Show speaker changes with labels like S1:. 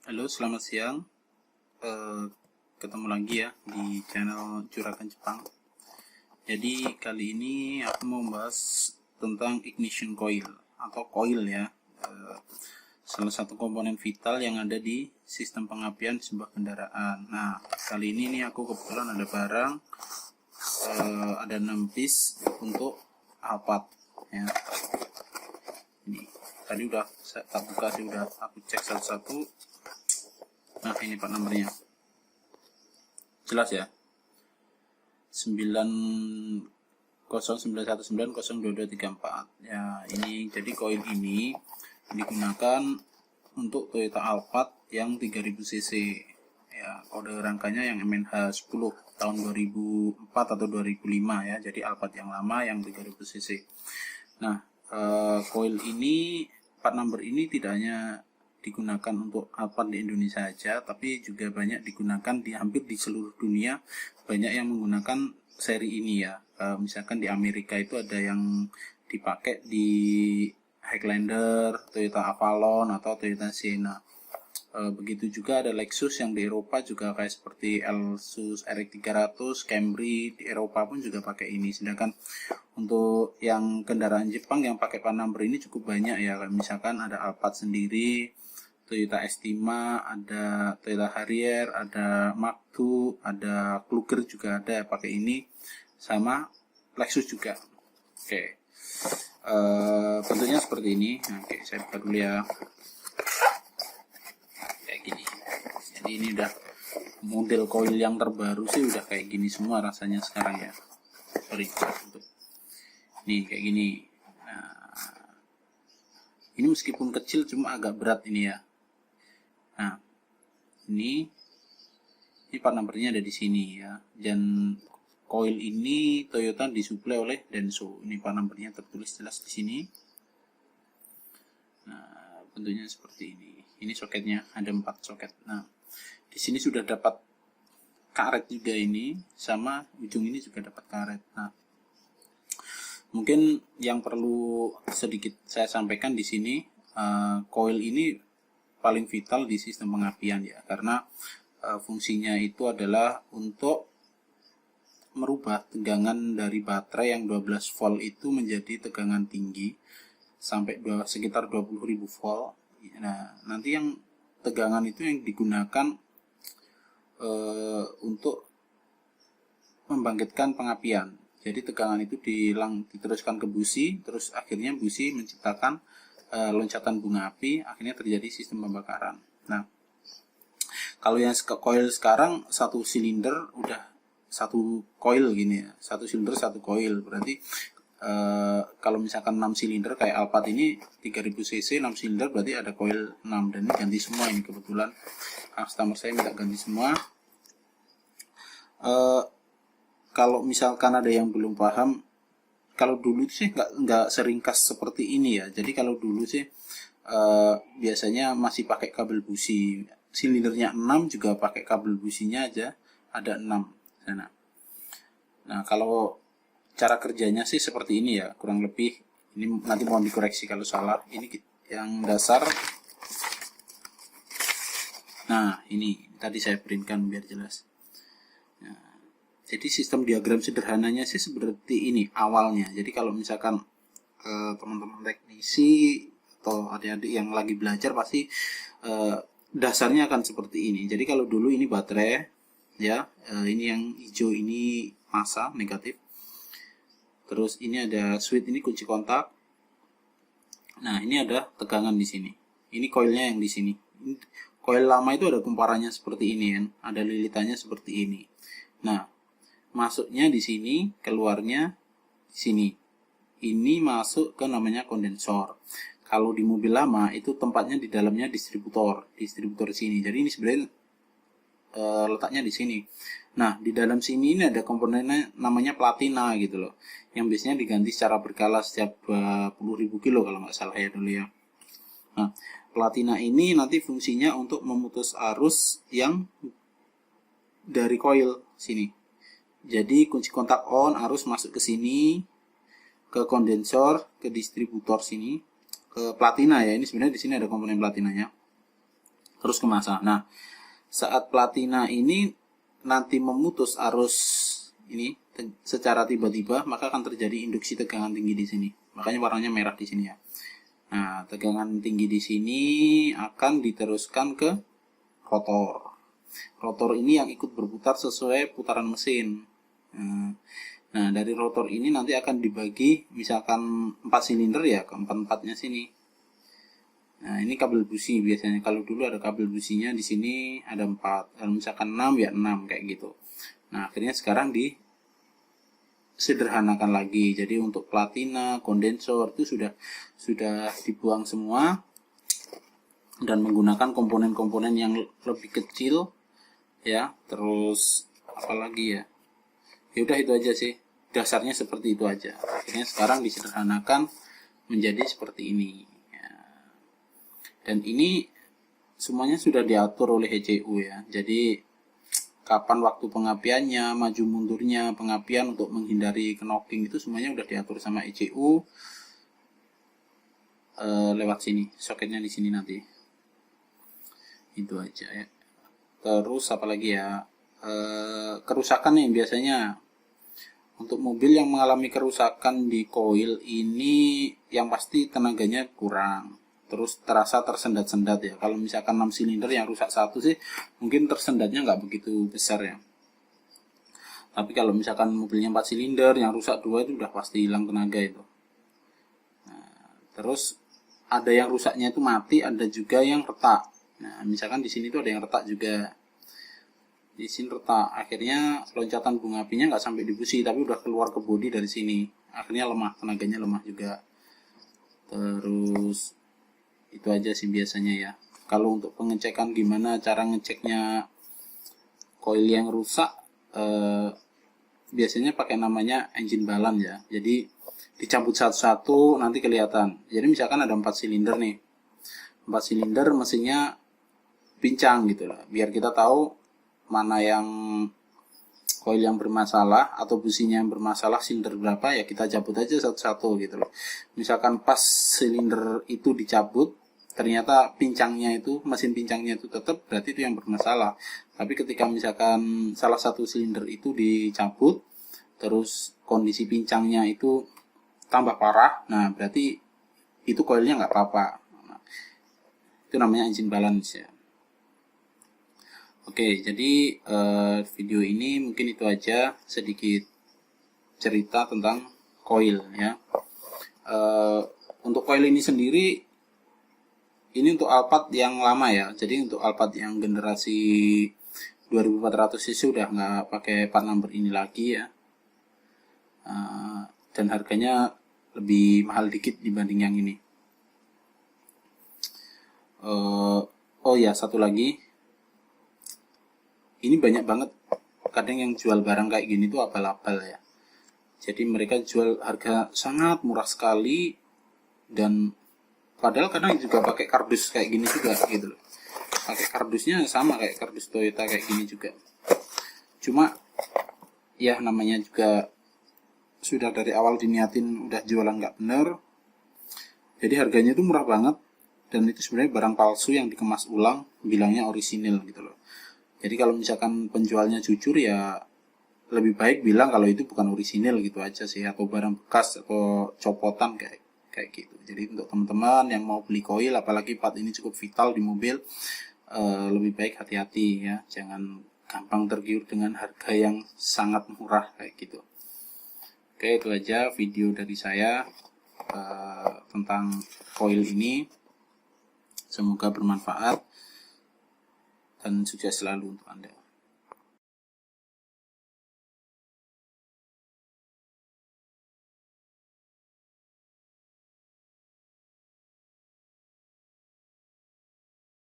S1: Halo, selamat siang. Eh, Ketemu lagi ya di channel Juragan Jepang. Jadi kali ini aku mau bahas tentang ignition coil atau coil ya. Eh, Salah satu komponen vital yang ada di sistem pengapian sebuah kendaraan. Nah, kali ini nih aku kebetulan ada barang, ada 6 piece untuk Alphard ya. Ini tadi udah saya buka sih, udah aku cek satu-satu. Nah, ini part nomornya. Jelas ya. 9091902234 ya. Ini jadi koil ini digunakan untuk Toyota Alphard yang 3000 cc ya. Kode rangkanya yang MNH 10 tahun 2004 atau 2005 ya. Jadi Alphard yang lama yang 3000 cc. Nah, koil ini, part number ini tidak hanya digunakan untuk Alphard di Indonesia saja, tapi juga banyak digunakan di hampir di seluruh dunia. Banyak yang menggunakan seri ini ya. Misalkan di Amerika itu ada yang dipakai di Highlander, Toyota Avalon atau Toyota Sienna. Begitu juga ada Lexus yang di Eropa juga kayak seperti Lexus RX 300, Camry di Eropa pun juga pakai ini. Sedangkan untuk yang kendaraan Jepang yang pakai part number ini cukup banyak ya. Misalkan ada Alphard sendiri, Toyota Estima, ada Toyota Harrier, ada Mark II, ada Kluger juga ada pakai ini, sama Lexus juga. Oke. Bentuknya seperti ini. Oke, saya buka dulu ya. Kayak gini. Jadi ini udah model coil yang terbaru sih udah kayak gini semua rasanya sekarang ya. Sorry. Nih kayak gini. Nah, ini meskipun kecil cuma agak berat ini ya. Nah, ini part numbernya ada di sini ya. Dan coil ini Toyota disuplai oleh Denso. Ini part numbernya tertulis jelas di sini. Nah, bentuknya seperti ini. Ini soketnya ada 4 soket. Nah, di sini sudah dapat karet juga ini, sama ujung ini juga dapat karet. Nah, mungkin yang perlu sedikit saya sampaikan di sini, coil ini paling vital di sistem pengapian ya, karena fungsinya itu adalah untuk merubah tegangan dari baterai yang 12 volt itu menjadi tegangan tinggi sampai sekitar 20.000 volt. Nah, nanti yang tegangan itu yang digunakan untuk membangkitkan pengapian. Jadi tegangan itu diteruskan ke busi, terus akhirnya busi menciptakan loncatan bunga api, akhirnya terjadi sistem pembakaran. Nah, kalau yang coil sekarang satu silinder udah satu coil gini ya, satu silinder satu coil, berarti kalau misalkan 6 silinder kayak Alphard ini 3000 cc 6 silinder berarti ada coil 6, dan ini ganti semua. Ini kebetulan customer saya minta ganti semua. Kalau misalkan ada yang belum paham, kalau dulu sih nggak seringkas seperti ini ya. Jadi kalau dulu sih biasanya masih pakai kabel busi. Silindernya 6 juga pakai kabel businya aja ada 6 sana. Nah, kalau cara kerjanya sih seperti ini ya, kurang lebih. Ini nanti mohon dikoreksi kalau salah. Ini yang dasar. Nah, ini tadi saya printkan biar jelas. Jadi sistem diagram sederhananya sih seperti ini awalnya. Jadi kalau misalkan teman-teman teknisi atau adik-adik yang lagi belajar pasti dasarnya akan seperti ini. Jadi kalau dulu ini baterai ya, ini yang hijau ini massa negatif. Terus ini ada switch, ini kunci kontak. Nah, ini ada tegangan di sini. Ini coilnya yang di sini. Coil lama itu ada kumparannya seperti ini kan, ada lilitannya seperti ini. Nah, masuknya di sini, keluarnya di sini. Ini masuk ke namanya kondensor. Kalau di mobil lama itu tempatnya di dalamnya distributor sini. Jadi ini sebenarnya letaknya di sini. Nah, di dalam sini ini ada komponennya namanya platina gitu loh, yang biasanya diganti secara berkala setiap 20.000 kilo kalau nggak salah ya dulu ya. Nah, platina ini nanti fungsinya untuk memutus arus yang dari coil sini. Jadi kunci kontak on, arus masuk ke sini, ke kondensor, ke distributor sini, ke platina ya. Ini sebenarnya di sini ada komponen platinanya. terus ke massa. Nah, saat platina ini nanti memutus arus ini secara tiba-tiba, maka akan terjadi induksi tegangan tinggi di sini. Makanya warnanya merah di sini ya. Nah, tegangan tinggi di sini akan diteruskan ke rotor. Rotor ini yang ikut berputar sesuai putaran mesin. Nah, dari rotor ini nanti akan dibagi, misalkan 4 silinder ya, ke 4-4-nya sini. Nah, ini kabel busi biasanya. Kalau dulu ada kabel businya di sini ada 4. Kalau misalkan 6 ya 6 kayak gitu. Nah, akhirnya sekarang disederhanakan lagi. Jadi untuk platina, kondensor itu sudah dibuang semua dan menggunakan komponen-komponen yang lebih kecil ya. Terus apalagi ya? Ya udah itu aja sih. Dasarnya seperti itu aja. Akhirnya sekarang disederhanakan menjadi seperti ini. Dan ini semuanya sudah diatur oleh ECU ya. Jadi kapan waktu pengapiannya, maju mundurnya pengapian untuk menghindari knocking itu semuanya udah diatur sama ECU. Lewat sini, soketnya di sini nanti. Itu aja ya. Terus apalagi ya? Kerusakan nih biasanya. Untuk mobil yang mengalami kerusakan di koil ini yang pasti tenaganya kurang. Terus terasa tersendat-sendat ya. Kalau misalkan 6 silinder yang rusak satu sih mungkin tersendatnya nggak begitu besar ya. Tapi kalau misalkan mobilnya 4 silinder yang rusak 2 itu udah pasti hilang tenaga itu. Nah, terus ada yang rusaknya itu mati, ada juga yang retak. Nah, misalkan di sini tuh ada yang retak juga. Di sini retak, akhirnya loncatan bunga apinya nggak sampai di busi tapi udah keluar ke bodi dari sini. Akhirnya lemah, tenaganya lemah juga. Terus itu aja sih biasanya ya. Kalau untuk pengecekan gimana cara ngeceknya koil yang rusak, biasanya pakai namanya engine balance ya. Jadi dicabut satu-satu nanti kelihatan. Jadi misalkan ada 4 silinder nih, 4 silinder mesinnya pincang gitu lah. Biar kita tahu mana yang koil yang bermasalah atau businya yang bermasalah, silinder berapa ya kita cabut aja satu-satu gitu loh. Misalkan pas silinder itu dicabut ternyata mesin pincangnya itu tetap, berarti itu yang bermasalah. Tapi ketika misalkan salah satu silinder itu dicabut terus kondisi pincangnya itu tambah parah, nah berarti itu koilnya nggak apa-apa. Nah, itu namanya engine balance ya. Oke, jadi video ini mungkin itu aja, sedikit cerita tentang koil ya. Untuk koil ini sendiri, ini untuk Alphard yang lama ya. Jadi untuk Alphard yang generasi 2400 cc udah nggak pakai part number ini lagi ya. Dan harganya lebih mahal dikit dibanding yang ini. Oh ya, satu lagi. Ini banyak banget kadang yang jual barang kayak gini tuh abal-abal ya. Jadi mereka jual harga sangat murah sekali dan padahal kadang juga pakai kardus kayak gini juga gitu loh. Pakai kardusnya sama kayak kardus Toyota kayak gini juga. Cuma ya namanya juga sudah dari awal diniatin udah jualan nggak bener. Jadi harganya itu murah banget dan itu sebenarnya barang palsu yang dikemas ulang bilangnya orisinil gitu loh. Jadi kalau misalkan penjualnya jujur ya lebih baik bilang kalau itu bukan orisinil gitu aja sih, atau barang bekas atau copotan kayak gitu. Jadi untuk teman-teman yang mau beli koil apalagi part ini cukup vital di mobil, lebih baik hati-hati ya, jangan gampang tergiur dengan harga yang sangat murah kayak gitu. Oke, itu aja video dari saya tentang koil ini. Semoga bermanfaat dan sukses selalu untuk Anda.